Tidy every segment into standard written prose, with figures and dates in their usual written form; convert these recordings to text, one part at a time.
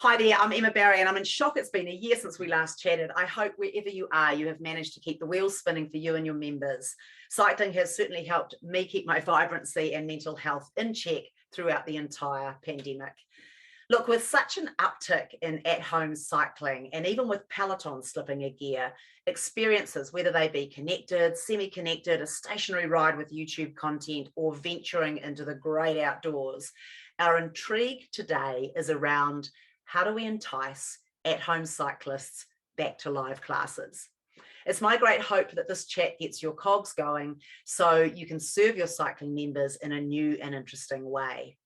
Hi there, I'm Emma Barry and I'm in shock. It's been a year since we last chatted. I hope wherever you are, you have managed to keep the wheels spinning for you and your members. Cycling has certainly helped me keep my vibrancy and mental health in check throughout the entire pandemic. Look, with such an uptick in at-home cycling and even with Peloton slipping a gear, experiences, whether they be connected, semi-connected, a stationary ride with YouTube content or venturing into the great outdoors, our intrigue today is around how do we entice at-home cyclists back to live classes? It's my great hope that this chat gets your cogs going so you can serve your cycling members in a new and interesting way.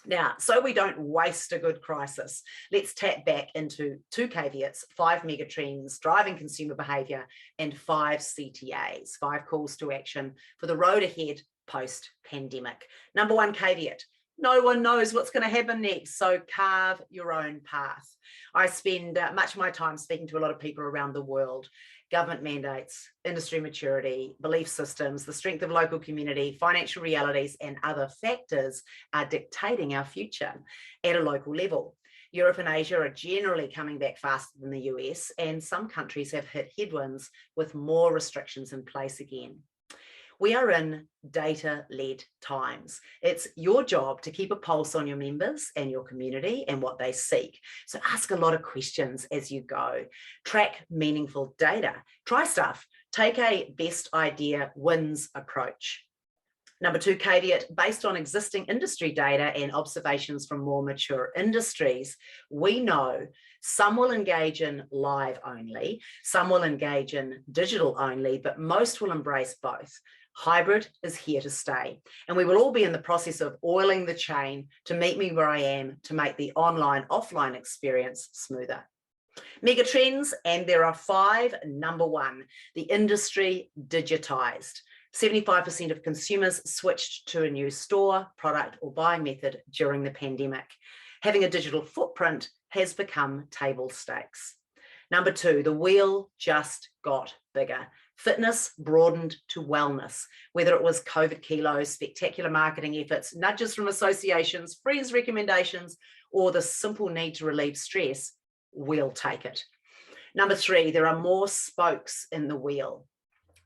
Now, so we don't waste a good crisis, let's tap back into 2 caveats, 5 megatrends, driving consumer behaviour, and 5 CTAs, 5 calls to action for the road ahead post-pandemic. Number 1 caveat. No one knows what's going to happen next, so carve your own path. I spend much of my time speaking to a lot of people around the world. Government mandates, industry maturity, belief systems, the strength of local community, financial realities, and other factors are dictating our future at a local level. Europe and Asia are generally coming back faster than the US, and some countries have hit headwinds with more restrictions in place again. We are in data-led times. It's your job to keep a pulse on your members and your community and what they seek. So ask a lot of questions as you go. Track meaningful data. Try stuff. Take a best idea wins approach. Number 2 caveat, based on existing industry data and observations from more mature industries, we know some will engage in live only, some will engage in digital only, but most will embrace both. Hybrid is here to stay, and we will all be in the process of oiling the chain to meet me where I am to make the online-offline experience smoother. Mega trends, and there are 5. Number 1, the industry digitized. 75% of consumers switched to a new store, product, or buying method during the pandemic. Having a digital footprint has become table stakes. Number 2, the wheel just got bigger. Fitness broadened to wellness, whether it was COVID kilos, spectacular marketing efforts, nudges from associations, friends' recommendations, or the simple need to relieve stress, we'll take it. Number 3, there are more spokes in the wheel,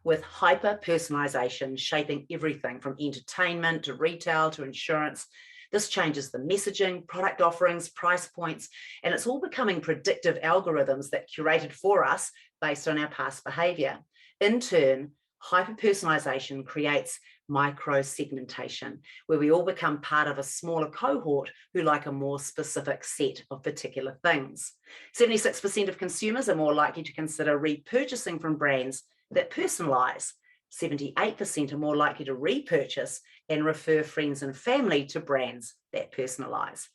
with hyper-personalization shaping everything from entertainment to retail to insurance. This changes the messaging, product offerings, price points, and it's all becoming predictive algorithms that curated for us based on our past behavior. In turn, hyper-personalization creates micro-segmentation, where we all become part of a smaller cohort who like a more specific set of particular things. 76% of consumers are more likely to consider repurchasing from brands that personalize. 78% are more likely to repurchase and refer friends and family to brands that personalize.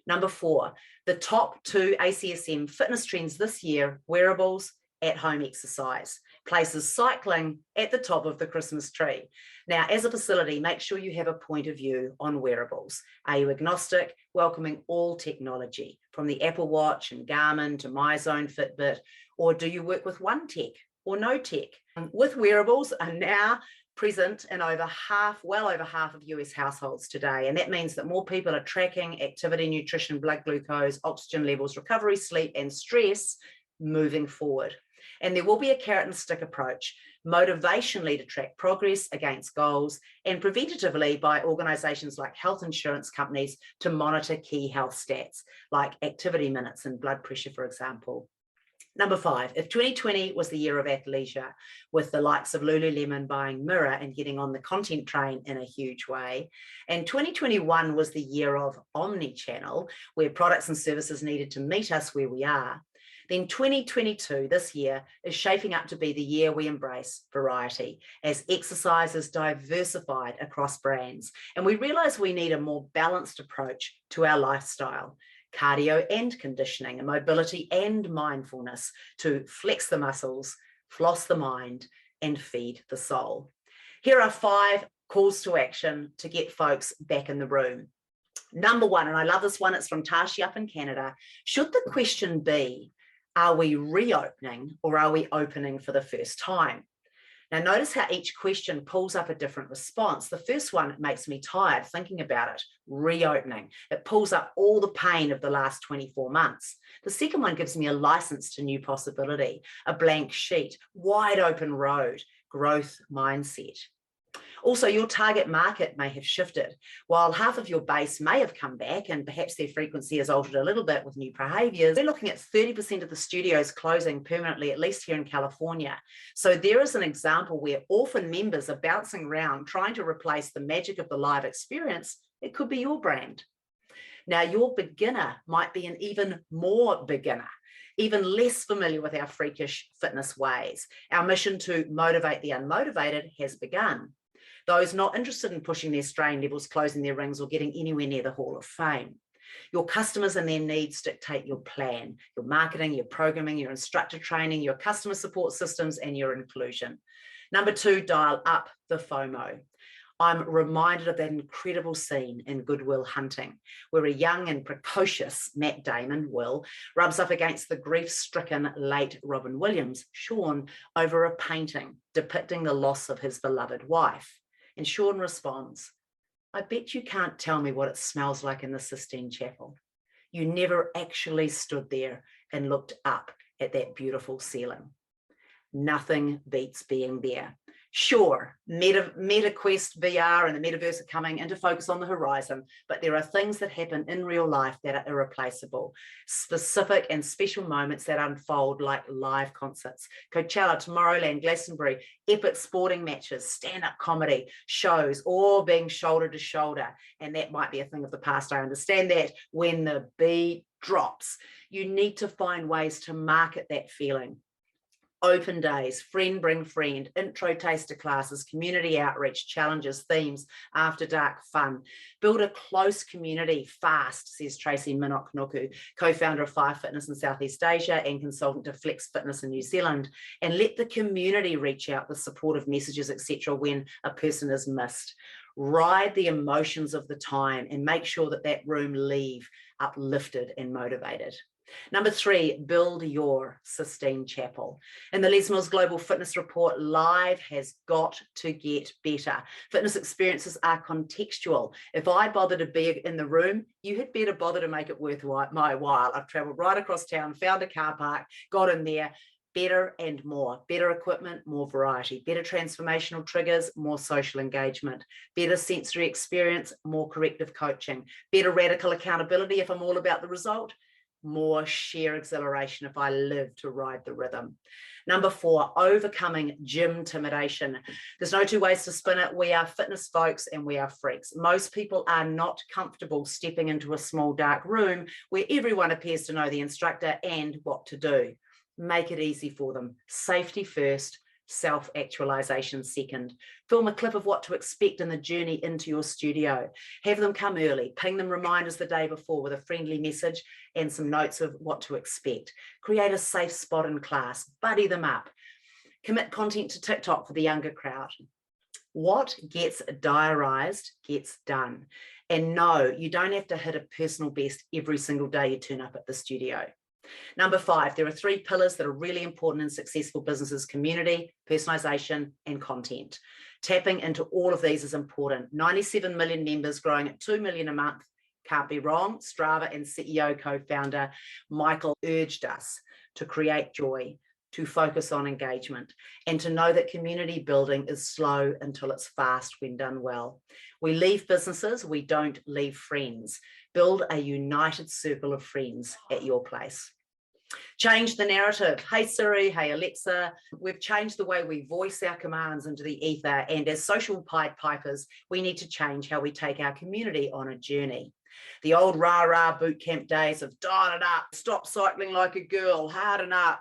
Number 4, the top 2 ACSM fitness trends this year: wearables, at-home exercise, places cycling at the top of the Christmas tree. Now, as a facility, make sure you have a point of view on wearables. Are you agnostic, welcoming all technology, from the Apple Watch and Garmin to MyZone, Fitbit, or do you work with one tech or no tech? With wearables are now present in well over half of US households today. And that means that more people are tracking activity, nutrition, blood glucose, oxygen levels, recovery, sleep, and stress moving forward. And there will be a carrot and stick approach, motivationally to track progress against goals, and preventatively by organisations like health insurance companies to monitor key health stats, like activity minutes and blood pressure, for example. Number 5, if 2020 was the year of athleisure, with the likes of Lululemon buying Mirror and getting on the content train in a huge way, and 2021 was the year of omni-channel, where products and services needed to meet us where we are, then 2022, this year, is shaping up to be the year we embrace variety, as exercise is diversified across brands, and we realise we need a more balanced approach to our lifestyle. Cardio and conditioning, and mobility and mindfulness to flex the muscles, floss the mind, and feed the soul. Here are 5 calls to action to get folks back in the room. Number 1, and I love this one, it's from Tashi up in Canada. Should the question be, are we reopening or are we opening for the first time? Now, notice how each question pulls up a different response. The first one makes me tired thinking about it, reopening. It pulls up all the pain of the last 24 months. The second one gives me a license to new possibility, a blank sheet, wide open road, growth mindset. Also, your target market may have shifted. While half of your base may have come back and perhaps their frequency has altered a little bit with new behaviours, we're looking at 30% of the studios closing permanently, at least here in California. So there is an example where orphan members are bouncing around trying to replace the magic of the live experience. It could be your brand. Now, your beginner might be an even more beginner, even less familiar with our freakish fitness ways. Our mission to motivate the unmotivated has begun. Those not interested in pushing their strain levels, closing their rings, or getting anywhere near the Hall of Fame. Your customers and their needs dictate your plan, your marketing, your programming, your instructor training, your customer support systems, and your inclusion. Number 2, dial up the FOMO. I'm reminded of that incredible scene in Good Will Hunting, where a young and precocious Matt Damon, Will, rubs up against the grief-stricken late Robin Williams, Sean, over a painting depicting the loss of his beloved wife. And Sean responds, I bet you can't tell me what it smells like in the Sistine Chapel. You never actually stood there and looked up at that beautiful ceiling. Nothing beats being there. Sure, MetaQuest VR and the metaverse are coming into focus on the horizon, but there are things that happen in real life that are irreplaceable, specific and special moments that unfold like live concerts, Coachella, Tomorrowland, Glastonbury, epic sporting matches, stand-up comedy, shows, all being shoulder to shoulder. And that might be a thing of the past. I understand that. When the beat drops, you need to find ways to market that feeling. Open days, friend bring friend, intro taster classes, community outreach, challenges, themes, after dark fun. Build a close community fast, says Tracy Minok-Nuku, co-founder of Fire Fitness in Southeast Asia and consultant to Flex Fitness in New Zealand. And let the community reach out with supportive messages, etc. when a person is missed. Ride the emotions of the time and make sure that that room leave uplifted and motivated. Number 3, build your Sistine Chapel. In the Les Mills Global Fitness Report, live has got to get better. Fitness experiences are contextual. If I bother to be in the room, you had better bother to make it worth my while. I've traveled right across town, found a car park, got in there. Better and more. Better equipment, more variety. Better transformational triggers, more social engagement. Better sensory experience, more corrective coaching. Better radical accountability if I'm all about the result. More sheer exhilaration if I live to ride the rhythm. Number 4, overcoming gym intimidation. There's no two ways to spin it. We are fitness folks and we are freaks. Most people are not comfortable stepping into a small dark room where everyone appears to know the instructor and what to do. Make it easy for them. Safety first, self-actualization second. Film a clip of what to expect in the journey into your studio. Have them come early. Ping them reminders the day before with a friendly message and some notes of what to expect. Create a safe spot in class. Buddy them up. Commit content to TikTok for the younger crowd. What gets diarized gets done. And no, you don't have to hit a personal best every single day you turn up at the studio. Number 5, there are 3 pillars that are really important in successful businesses: community, personalization, and content. Tapping into all of these is important. 97 million members growing at 2 million a month. Can't be wrong. Strava and CEO co-founder Michael urged us to create joy, to focus on engagement, and to know that community building is slow until it's fast when done well. We leave businesses, we don't leave friends. Build a united circle of friends at your place. Change the narrative. Hey Siri, hey Alexa. We've changed the way we voice our commands into the ether, and as social Pied Pipers, we need to change how we take our community on a journey. The old rah-rah boot camp days of dial it up, stop cycling like a girl, harden up,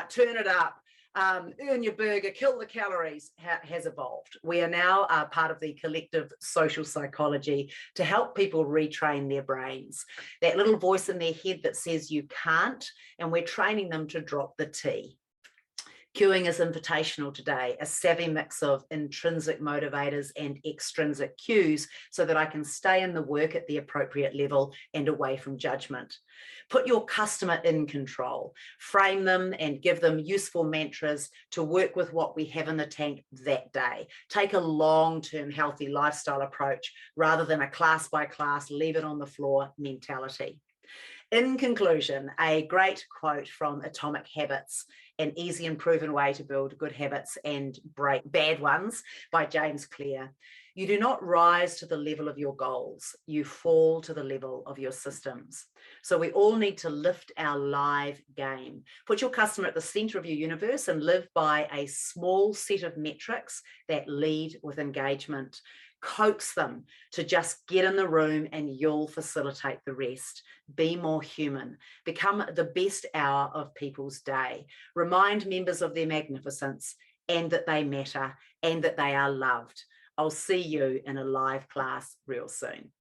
turn it up, earn your burger, kill the calories, has evolved. We are now part of the collective social psychology to help people retrain their brains. That little voice in their head that says you can't, and we're training them to drop the T. Cueing is invitational today, a savvy mix of intrinsic motivators and extrinsic cues so that I can stay in the work at the appropriate level and away from judgment. Put your customer in control, frame them and give them useful mantras to work with what we have in the tank that day. Take a long-term healthy lifestyle approach rather than a class by class, leave it on the floor mentality. In conclusion, a great quote from Atomic Habits, an easy and proven way to build good habits and break bad ones, by James Clear. You do not rise to the level of your goals, you fall to the level of your systems. So we all need to lift our live game. Put your customer at the center of your universe and live by a small set of metrics that lead with engagement. Coax them to just get in the room and you'll facilitate the rest. Be more human. Become the best hour of people's day. Remind members of their magnificence and that they matter and that they are loved. I'll see you in a live class real soon.